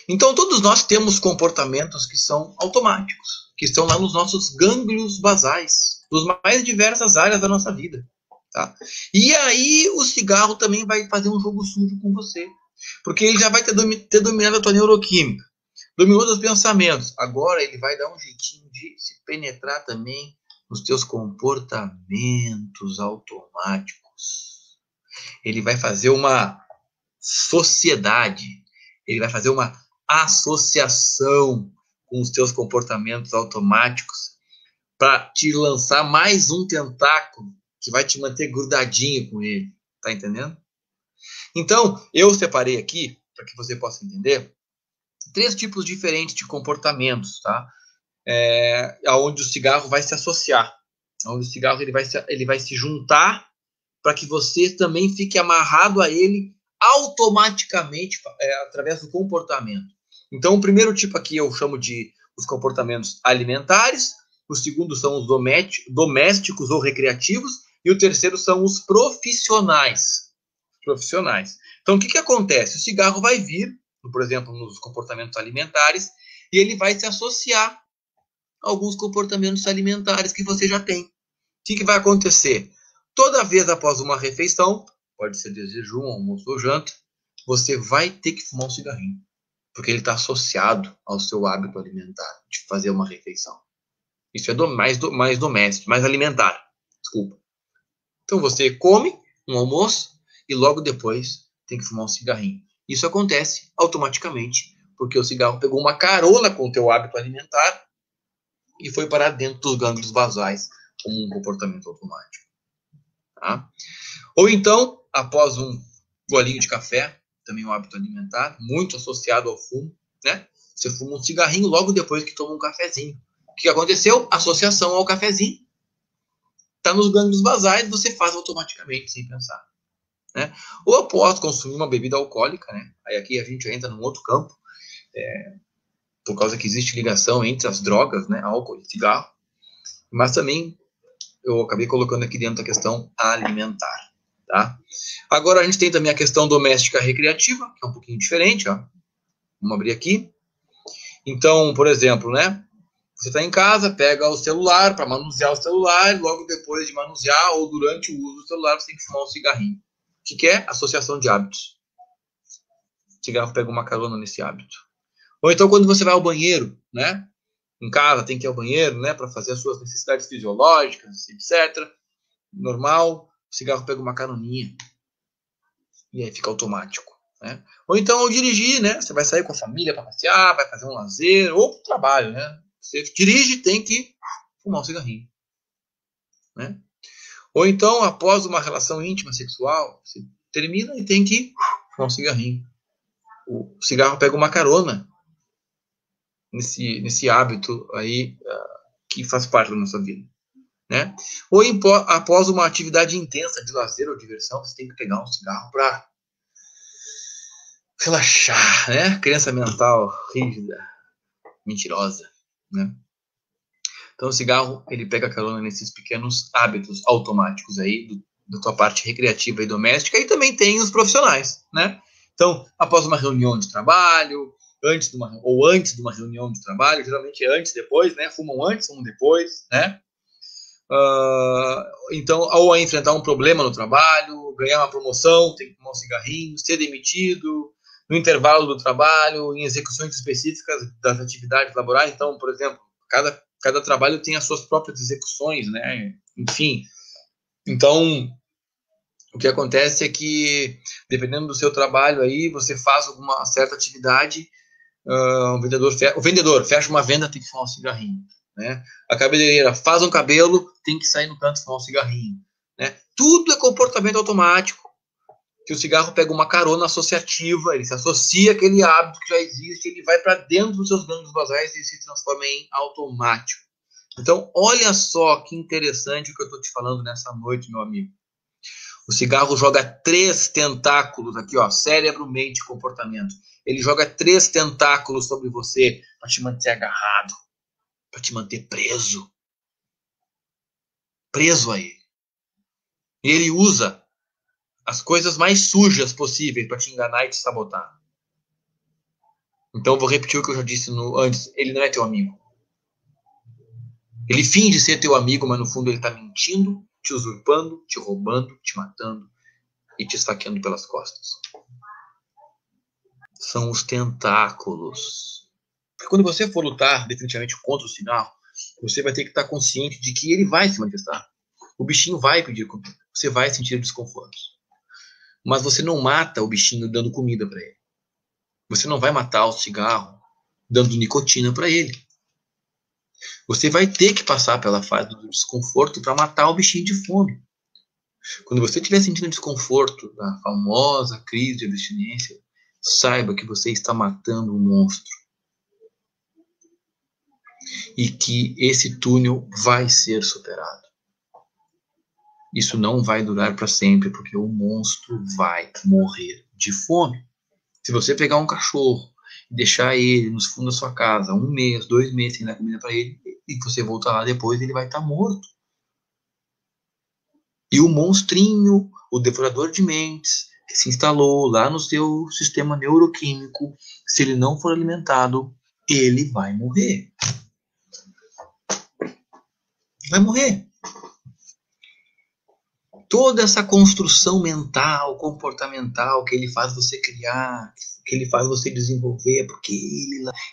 Então, todos nós temos comportamentos que são automáticos, que estão lá nos nossos gânglios basais, nos mais diversas áreas da nossa vida. Tá? E aí o cigarro também vai fazer um jogo sujo com você, porque ele já vai ter dominado a tua neuroquímica, dominou os pensamentos. Agora ele vai dar um jeitinho de se penetrar também nos teus comportamentos automáticos. Ele vai fazer uma sociedade, ele vai fazer uma associação com os teus comportamentos automáticos para te lançar mais um tentáculo que vai te manter grudadinho com ele, tá entendendo? Então, eu separei aqui, para que você possa entender, 3 tipos diferentes de comportamentos, tá? Onde o cigarro vai se associar, onde o cigarro ele vai se juntar para que você também fique amarrado a ele automaticamente através do comportamento. Então, o primeiro tipo aqui eu chamo de os comportamentos alimentares, o segundo são os domésticos ou recreativos, e o terceiro são os profissionais. Então, o que acontece? O cigarro vai vir, por exemplo, nos comportamentos alimentares, e ele vai se associar a alguns comportamentos alimentares que você já tem. O que vai acontecer? Toda vez após uma refeição, pode ser de jejum, almoço ou janta, você vai ter que fumar um cigarrinho, porque ele está associado ao seu hábito alimentar, de fazer uma refeição. Isso é mais doméstico, mais alimentar. Desculpa. Então você come um almoço e logo depois tem que fumar um cigarrinho. Isso acontece automaticamente, porque o cigarro pegou uma carona com o teu hábito alimentar e foi parar dentro dos gânglios basais como um comportamento automático. Tá? Ou então, após um golinho de café, também um hábito alimentar, muito associado ao fumo, né? Você fuma um cigarrinho logo depois que toma um cafezinho. O que aconteceu? Associação ao cafezinho. Está nos gânglios basais, você faz automaticamente, sem pensar. Né? Ou após consumir uma bebida alcoólica, né? Aí aqui a gente entra num outro campo, por causa que existe ligação entre as drogas, né? Álcool e cigarro. Mas também eu acabei colocando aqui dentro a questão alimentar. Tá? Agora a gente tem também a questão doméstica recreativa, que é um pouquinho diferente. Ó. Vamos abrir aqui. Então, por exemplo, né? Você está em casa, pega o celular para manusear o celular, e logo depois de manusear ou durante o uso do celular, você tem que fumar um cigarrinho. O que é? Associação de hábitos. O cigarro pega uma carona nesse hábito. Ou então quando você vai ao banheiro, né? Em casa tem que ir ao banheiro, né? Para fazer as suas necessidades fisiológicas, etc. Normal, o cigarro pega uma caroninha. E aí fica automático. Né? Ou então ao dirigir, né? Você vai sair com a família para passear, vai fazer um lazer, ou para o trabalho, né? Você dirige, tem que fumar um cigarrinho. Né? Ou então, após uma relação íntima sexual, você termina e tem que fumar um cigarrinho. O cigarro pega uma carona nesse hábito aí que faz parte da nossa vida. Né? Ou após uma atividade intensa de lazer ou diversão, você tem que pegar um cigarro para relaxar, né? Criança mental rígida, mentirosa, né? Então o cigarro, ele pega carona nesses pequenos hábitos automáticos aí da tua parte recreativa e doméstica, e também tem os profissionais, né? Então, após uma reunião de trabalho, antes de uma reunião de trabalho, geralmente é antes, depois, né? Fumam antes, fumam depois, né? Então, ao enfrentar um problema no trabalho, ganhar uma promoção, tem que fumar um cigarrinho, ser demitido, no intervalo do trabalho, em execuções específicas das atividades laborais. Então, por exemplo, cada trabalho tem as suas próprias execuções, né? Enfim, então o que acontece é que, dependendo do seu trabalho aí, você faz alguma certa atividade, o vendedor fecha uma venda, tem que fumar um cigarrinho, né? A cabeleireira faz um cabelo, tem que sair no canto e fumar um cigarrinho, né? Tudo é comportamento automático, que o cigarro pega uma carona associativa, ele se associa àquele hábito que já existe, ele vai para dentro dos seus gânglios basais e se transforma em automático. Então, olha só que interessante o que eu estou te falando nessa noite, meu amigo. O cigarro joga 3 tentáculos aqui, ó, cérebro, mente e comportamento. Ele joga 3 tentáculos sobre você para te manter agarrado, para te manter preso. Preso a ele. E ele usa as coisas mais sujas possíveis para te enganar e te sabotar. Então, vou repetir o que eu já disse antes. Ele não é teu amigo. Ele finge ser teu amigo, mas no fundo ele está mentindo, te usurpando, te roubando, te matando e te esfaqueando pelas costas. São os tentáculos. Porque quando você for lutar definitivamente contra o cigarro, você vai ter que estar consciente de que ele vai se manifestar. O bichinho vai pedir comida. Você vai sentir desconforto. Mas você não mata o bichinho dando comida para ele. Você não vai matar o cigarro dando nicotina para ele. Você vai ter que passar pela fase do desconforto para matar o bichinho de fome. Quando você estiver sentindo desconforto da famosa crise de abstinência, saiba que você está matando um monstro. E que esse túnel vai ser superado. Isso não vai durar para sempre, porque o monstro vai morrer de fome. Se você pegar um cachorro e deixar ele nos fundos da sua casa 1 mês, 2 meses sem dar comida para ele, e você voltar lá depois, ele vai estar morto. E o monstrinho, o devorador de mentes, que se instalou lá no seu sistema neuroquímico, se ele não for alimentado, ele vai morrer. Vai morrer. Toda essa construção mental, comportamental que ele faz você criar, que ele faz você desenvolver, porque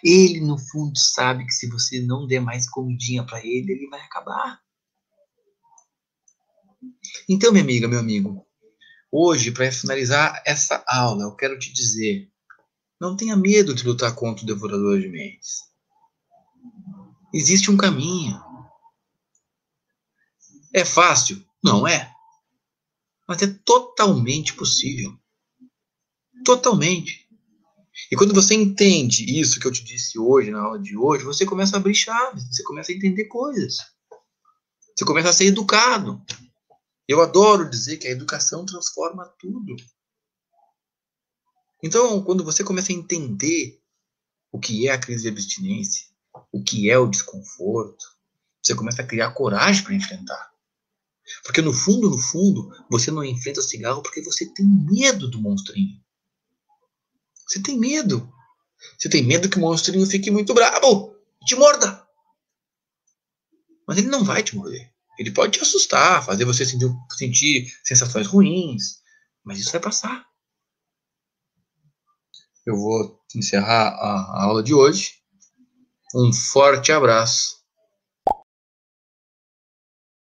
ele no fundo sabe que se você não der mais comidinha para ele vai acabar. Então, minha amiga, meu amigo, hoje, para finalizar essa aula, eu quero te dizer, não tenha medo de lutar contra o devorador de mentes. Existe um caminho. É fácil? Não é. Mas é totalmente possível. Totalmente. E quando você entende isso que eu te disse hoje, na aula de hoje, você começa a abrir chaves, você começa a entender coisas. Você começa a ser educado. Eu adoro dizer que a educação transforma tudo. Então, quando você começa a entender o que é a crise de abstinência, o que é o desconforto, você começa a criar coragem para enfrentar. Porque no fundo, você não enfrenta o cigarro porque você tem medo do monstrinho. Você tem medo. Você tem medo que o monstrinho fique muito bravo e te morda. Mas ele não vai te morder. Ele pode te assustar, fazer você sentir sensações ruins, mas isso vai passar. Eu vou encerrar a aula de hoje. Um forte abraço